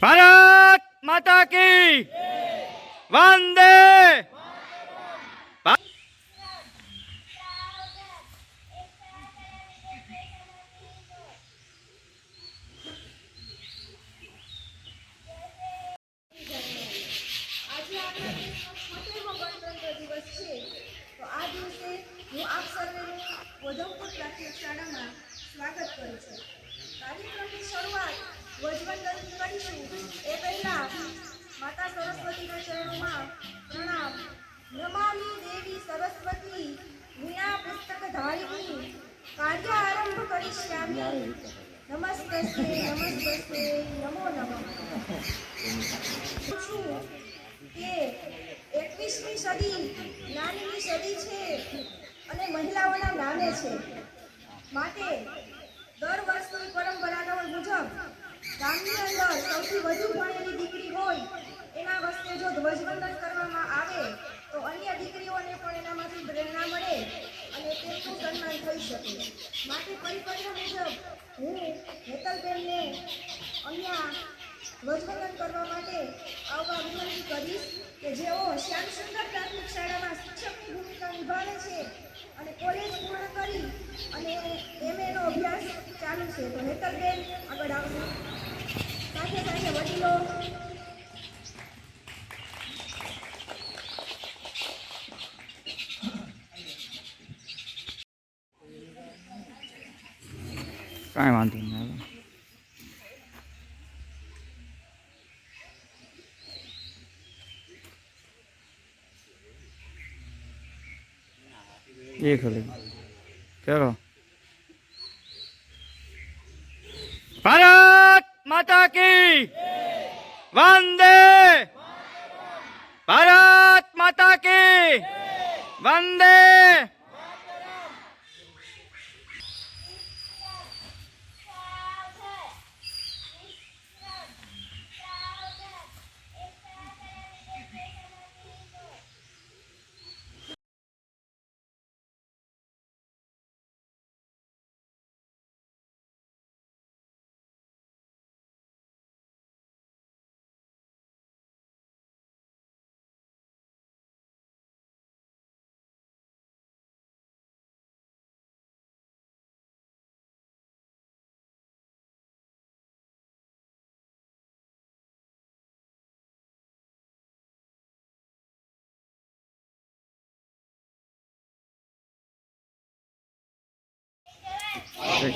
ભારત માતા કી વંદે। વધમપુર પ્રાથમિક શાળામાં સ્વાગત કરું છું। કાર્યક્રમની શરૂઆત ધ્વજવંદનથી કરીશું એ પહેલા માતા સરસ્વતીના ચરણોમાં પ્રણામ। નમામિ દેવી સરસ્વતી વીણા પુસ્તક ધારિણી કાર્ય આરંભ કરિષ્યામિ। નમસ્તે નમસ્તે નમો નમઃ। કે 21મી સદી જ્ઞાનની સદી છે અને મહિલાઓના નામે છે, માટે દર વર્ષની પરંપરાના મુજબ ગામની અંદર સૌથી વધુ ભણેલી દીકરી હોય એના વસ્તે જો ધ્વજવંદન કરવામાં આવે તો અન્ય દીકરીઓને પણ એનામાંથી પ્રેરણા મળે અને તેમનું સન્માન થઈ શકે। માટે પરિપત્ર મુજબ હું હેતલબેનને અહીંયા ધ્વજવંદન કરવા માટે આવવા વિનંતી કરીશ કે જેઓ શ્યામ સુંદર પ્રાથમિક શાળામાં શિક્ષકની ભૂમિકા નિભાવે છે અને કોલેજ પૂર્ણ કરી અને એમએનો અભ્યાસ ચાલુ છે। તો હેતલબેન આગળ આવશે, સાથે સાથે વડીલો કાંઈ વાંધો નહીં। ये खोले चलो। भारत माता की वंदे। भारत माता की वंदे।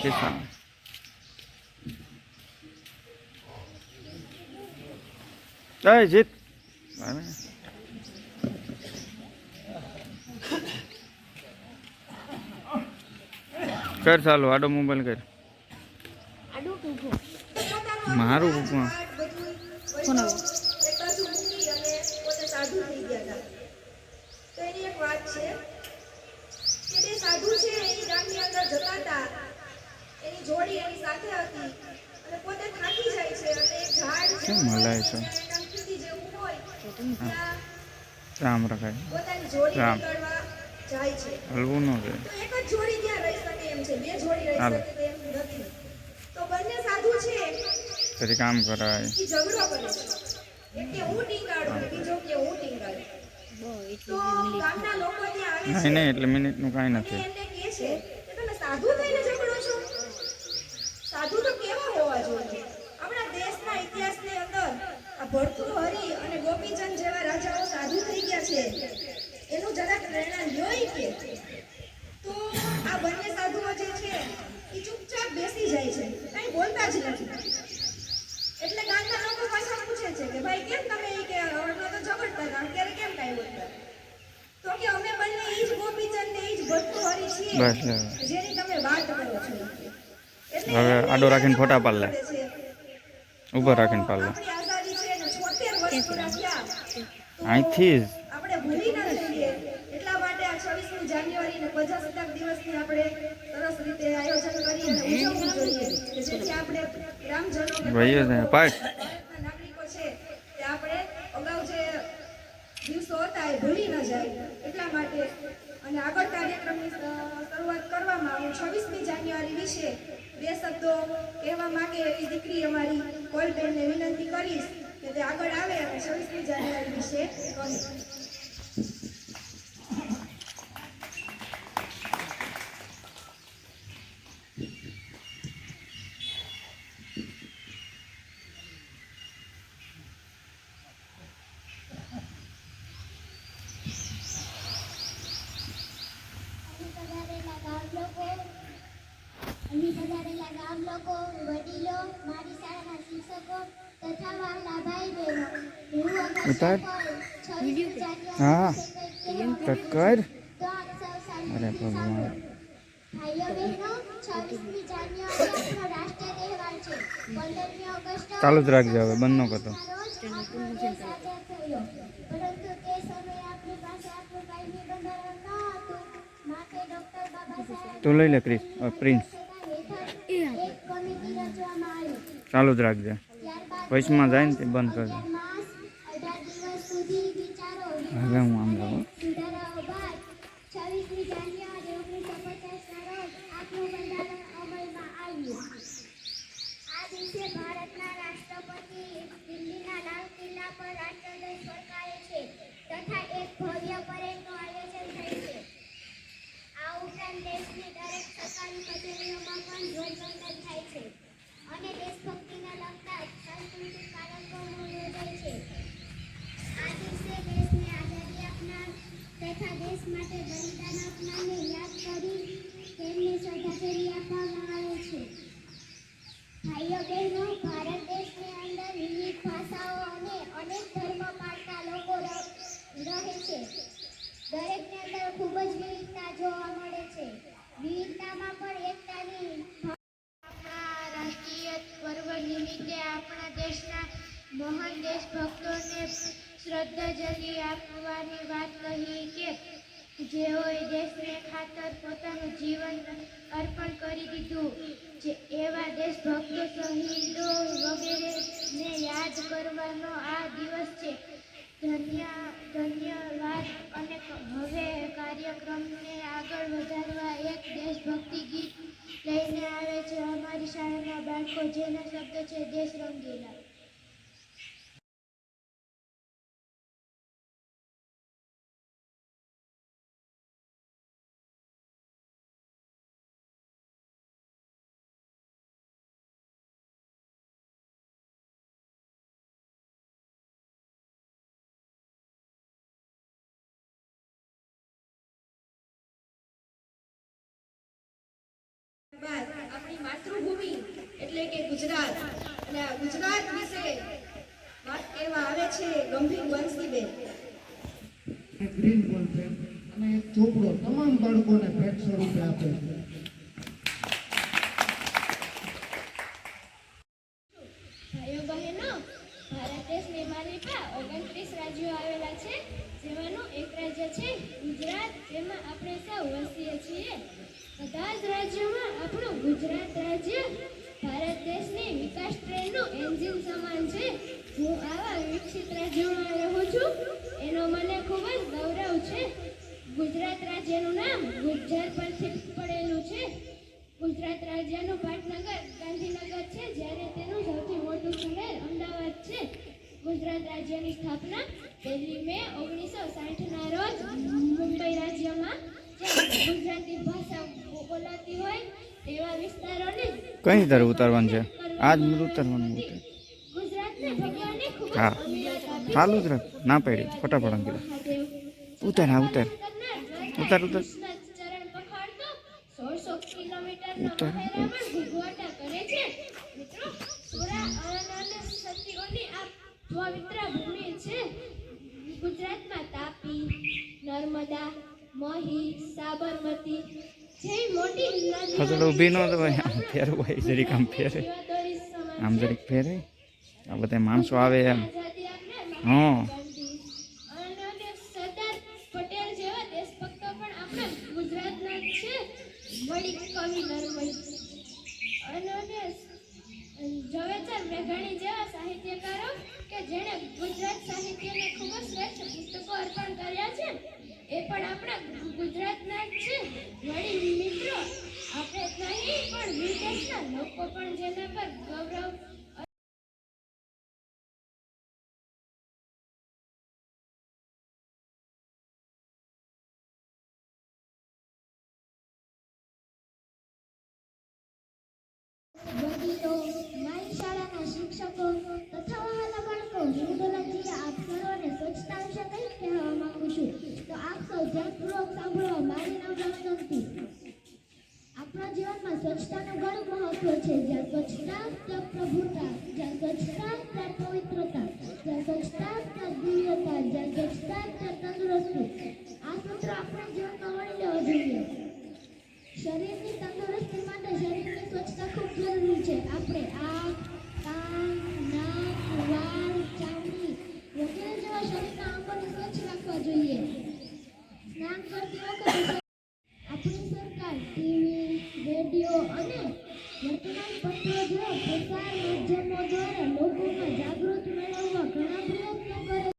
किसान जीत कर चालू आडो मोबाइल कर मारू સાધુ છે એ ગામની અંદર જતા હતા, એની જોડી એની સાથે હતી અને પોતે થાકી જાય છે અને એક ઝાડ છે મલાય છે કંકુદી જેવું હોય ત્યાં રામ રખાય પોતાની જોડી પકડવા જાય છે। હલવું ન છે તો એક જ જોડી ત્યાં રહી શકે એમ છે, બે જોડી રહી શકે તેમ નથી। તો બંને સાધુ છે પછી કામ કરાય એ ઝઘડો કરે છે, એક કે હું ટીંગાડું અને બીજો કે હું ટીંગાડું। તો ગામના લોકો ત્યાં આવે છે નહીં એટલે મિનિટનું કાંઈ નથી। એમને કહે છે કે તમે સાધુ થઈને ઝઘડો છો? સાધુ તો કેવા હોવા જોઈએ? આપણા દેશના ઇતિહાસની અંદર આ ભર્તૃહરિ અને ગોપીચંદ જેવા રાજાઓ સાધુ થઈ ગયા છે, એનું જરાક પ્રેરણા લ્યો કે। તો આ બંને સાધુઓ જે છે એ ચૂપચાપ બેસી જાય છે, કંઈ બોલતા જ નથી। એટલે ગામના લોકો પાછા પૂછે છે કે ભાઈ કેમ તમે કે હમણાં તો ઝઘડતા હતા, અત્યારે કેમ કાંઈ બોલતા? તો કે અમે બંને ઈ જ ગોપીચંદ ને ઈ જ ભર્તૃહરિ છીએ જેની તમે વાત કરો છો। હવે આડો રાખીને ફોટા પાડ લે, ઉપર રાખીને પાડ લે આપણી આઝાદી છે ને 76 વર્ષ પૂરા થયા અહીંથી જ આપણે ભૂલી ન જઈએ, એટલા માટે આ 26મી જાન્યુઆરી ને પ્રજાસત્તાક દિવસની આપણે સરસ રીતે આયોજન કરીને ઉજવવું જોઈએ કે જેથી આપણે ગ્રામજનો ભાઈઓ છે પાડ નાગરિકો છે તે આપણે અગાઉ જે દિવસો હતા એ ભૂલી ન જાય એટલા માટે। અને આગળ કાર્યક્રમની શરૂઆત કરવામાં હું 26મી જાન્યુઆરી વિશે બે શબ્દો કહેવા માંગે એવી દીકરી અમારી કોલબેનને વિનંતી કરીશ કે તે આગળ આવે અને 26મી જાન્યુઆરી વિશે કહે. અહીં પધારેલા ગામ લોકો, વડીલો, મારી શાળાના શિક્ષકો તથા વહાલા ભાઈ બહેનો, હું ઉતાર. હા કટ કર. અરે ભગવાન. ભાઈઓ બહેનો, 26મી જાન્યુઆરી આપણો રાષ્ટ્રીય તહેવાર છે. 15મી ઓગસ્ટ ચાલુ જ રાખજો, હવે બંધ ન કરતો. આપણો દેશ આઝાદ થયો. પરંતુ તે સમયે આપણી પાસે આપણું કાયમી બંધારણ ન હતું. માટે ડોક્ટર બાબા સાહેબ તું લઈ લે પ્રિન્સ. એક કમિટી રચવામાં આવી. ચાલુ જ રાખજે. ત્યારબાદ વચમાં જાય ને તે બંધ કરજો. 18 માસ 18 દિવસ સુધી વિચારો હવે હું આમ જાઉં. સુધારાઓ બાદ 26મી જાન્યુઆરી 1950ના રોજ આપણું બંધારણ અમલમાં આવ્યું. આ દિવસે ભારતના રાષ્ટ્રપતિ દિલ્હીના લાલ કિલ્લા પર રાષ્ટ્રધ્વજ ફરકાવે છે તથા એક ભવ્ય પરેડનું આયોજન થાય છે. આ ઉપરાંત દેશની દરેક સરકારી કચેરીઓમાં પણ ધ્વજવંદન થાય છે અને દેશભક્તિને લગતા સાંસ્કૃતિક કાર્યક્રમો યોજાય છે. આ દિવસે દેશને આઝાદી આપનાર તથા દેશ માટે બલિદાન આપનારને યાદ કરી તેમને શ્રદ્ધાંજલિ આપવામાં આવે છે. ભાઈઓ બહેનો, ભારત દેશની અંદર વિવિધ ભાષાઓ અને અનેક ધર્મ પાળતા લોકો રહે છે. દરેકની અંદર ખૂબ જ વિવિધતા જોવા મળે છે. વિવિધતામાં પણ એકતાની આપણા રાષ્ટ્રીય પર્વ નિમિત્તે આપણા દેશના મહાન દેશભક્તોને શ્રદ્ધાંજલિ આપવાની વાત કહી કે જેઓએ દેશને ખાતર પોતાનું જીવન અર્પણ કરી દીધું. એવા દેશભક્તો, શહીદો વગેરેને યાદ કરવાનો આ દિવસ છે. ધન્યવાદ. અને હવે કાર્યક્રમને આગળ વધારવા એક દેશભક્તિ ગીત લઈને આવે છે અમારી શાળાના બાળકો, જેના શબ્દ છે દેશ રંગીલા. બાદ આપણી માતૃભૂમિ એટલે કે ગુજરાત અને આ ગુજરાત વિશે વાત કહેવા આવે છે ગંભીર વંશીબેન. ગ્રીન બોલ પેન અને એક ચોપડો તમામ બાળકોને ભેટ સ્વરૂપે આપે છે. ભાઈઓ બહેનો, ભારત દેશની માલિકા 29 રાજ્યો આવેલા છે, જેમાંનું એક રાજ્ય છે ગુજરાત, જેમાં આપણે સૌ વસીએ છીએ. બધા જ રાજ્યોમાં આપણું ગુજરાત રાજ્ય ભારત દેશની વિકાસ ટ્રેનનું એન્જિન સમાન છે. હું આવા વિકસિત રાજ્યોમાં રહું છું, એનો મને ખૂબ જ ગૌરવ છે. ગુજરાત રાજ્યનું નામ ગુજ્જર પરથી પડેલું છે. ગુજરાત રાજ્યનું પાટનગર ગાંધીનગર છે, જ્યારે તેનું સૌથી મોટું શહેર અમદાવાદ છે. ગુજરાત રાજ્યની સ્થાપના 1 મે 1960ના રોજ મુંબઈ રાજ્યમાં ગુજરાતી ભાષા બોલાતી હોય તેવા વિસ્તારોને કઈ તારે ઉતારવાનું છે? આજ ઉતારવાનું. ગુજરાતને ભગવાને ખૂબ જ હા અમીરાત આપી ચાલુ જ રાખ. ના પાડી ફટાફટ અંકિત. મહાદેવ ઉતાર. હા ઉતાર. ઉતાર. ચરણ પખાડતો 1600 કિલોમીટરના ઉતાર. મહેરામણ ભૂગવાટા કરે છે. મિત્રો, સુરા અને સતીઓની આ પવિત્ર ભૂમિ છે. ગુજરાતમાં તાપી, નર્મદા, મહી, સાબરમતી જેવી મોટી નદીઓ હજુ ઊભી ન થવાય. આમ ફેરવું હોય જરીક, આમ ફેરે, આમ જરીક ફેરે. આ બધા માણસો આવે એમ. હા અને સરદાર પટેલ જેવા દેશભક્તો પણ આપણા ગુજરાતના જ છે. વળી કવિ નરમઈ અને ઝવેરચંદ મેઘાણી જેવા સાહિત્યકારો કે જેણે ગુજરાત સાહિત્યને ખૂબ જ શ્રેષ્ઠ પુસ્તકો અર્પણ કર્યા છે, એ પણ આપણા ગુજરાતના જ છે. વળી મિત્રો, આપણે જ નહીં પણ વિદેશના લોકો પણ જેના પર ગૌરવ વડીલો, નાની શાળાના શિક્ષકો તથા વહાલા બાળકો, હું દોલતજી આપ સર્વને સ્વચ્છતા વિશે કંઈક કહેવા માંગુ છું. તો આપ સૌ ધ્યાનપૂર્વક સાંભળો મારી નમ્ર વિનંતી. આપણા જીવનમાં સ્વચ્છતાનું ઘણું મહત્વ છે. જ્યાં સ્વચ્છતા ત્યાં પ્રભુતા, જ્યાં સ્વચ્છતા ત્યાં પવિત્રતા, જ્યાં સ્વચ્છતા ત્યાં દિવ્યતા, જ્યાં સ્વચ્છતા ત્યાં તંદુરસ્તી. આ સૂત્ર આપણા જીવનમાં વણી લેવા જોઈએ. શરીરની તંદુરસ્તી માટે શરીરની સ્વચ્છતા ખૂબ જરૂરી છે. આપણે આંખ, કાન, નાક, વાળ, ચામડી વગેરે જેવા શરીરના અંગોને સ્વચ્છ રાખવા જોઈએ. સ્નાન કરતી વખતે આપણી સરકાર ટીવી, રેડિયો અને વર્તમાનપત્રો જેવા પ્રસાર માધ્યમો દ્વારા લોકોમાં જાગૃત મેળવવા ઘણા પ્રયત્નો કરે છે.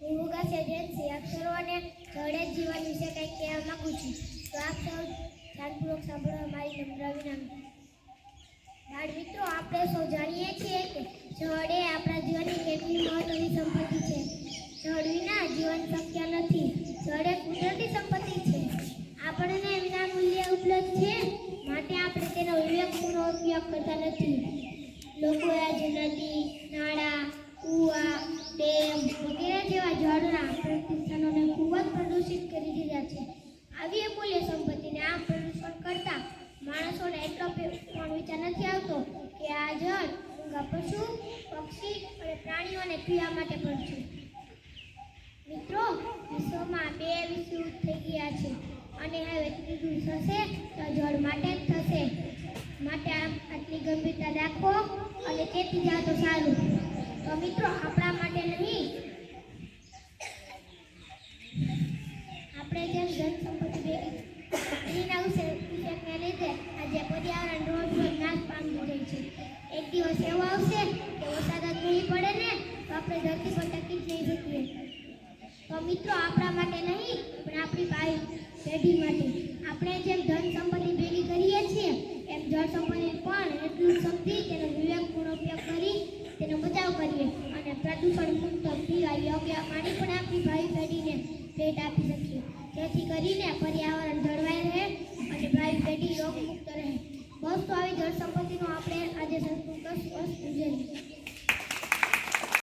હું મુગાસ એજન્સી આપ સર્વને જળે જીવન વિશે કંઈક કહેવા માંગુ છું. તો આપ સૌ ધ્યાનપૂર્વક સાંભળવા મારી નમ્ર વિનંતી. બાળ મિત્રો, આપણે સૌ જાણીએ છીએ કે જળ એ આપણા જીવનની કેટલી મહત્વની સંપત્તિ છે. જળ વિના જીવન શક્ય નથી. જળ એ કુદરતી સંપત્તિ છે. આપણને વિના મૂલ્યે ઉપલબ્ધ છે, માટે આપણે તેનો વિવેકપૂર્વક ઉપયોગ કરતા નથી. લોકો આજે નદી, નાળા, કૂવા, ડેમ વગેરે જેવા જળના પ્રતિષ્ઠાનોને ખૂબ જ પ્રદૂષિત કરી દીધા છે. આવી અમૂલ્ય સંપત્તિને આમ પ્રદૂષણ કરતા માણસોને એટલો પણ વિચાર નથી આવતો કે આ જળ ઊંઘા પશુ, પક્ષી અને પ્રાણીઓને પીવા માટે પણ છે. મિત્રો, વિશ્વમાં 2 વિશ્વયુદ્ધ થઈ ગયા છે અને હવે ત્રીજું થશે તો જળ માટે જ થશે. માટે આટલી ગંભીરતા રાખો અને તેથી જાઓ તો સારું. તો મિત્રો, આપણા માટે નહીં, આપણે જેમ ધન સંપત્તિ ભેગી ગ્રીનહાઉસ ઇફેક્ટને લીધે આજે પર્યાવરણ રોજ રોજ નાશ પામી રહી છે. એક દિવસ એવો આવશે કે વરસાદ જ નહીં પડે ને તો આપણે ધરતી પર ટકી જ નહીં શકીએ. તો મિત્રો, આપણા માટે નહીં પણ આપણી ભાવિ પેઢી માટે આપણે જેમ ધન સંપત્તિ ભેગી કરીએ છીએ એમ જળ સંપત્તિ પણ એટલું જ સમજી તેનો વિવેકપૂર્ણ ઉપયોગ કરી તેનો બચાવ કરીએ અને પ્રદૂષણ મુક્ત પીવા યોગ્ય પાણી પણ આપણી ભાવિ પેઢીને ભેટ આપી શકીએ, જેથી કરીને પર્યાવરણ જળવાઈ રહે અને ભાવિ પેઢી રોગમુક્ત રહે. બસ તો આવી જળ સંપત્તિનો આપણે આજે સંસ્કૃત જોઈએ.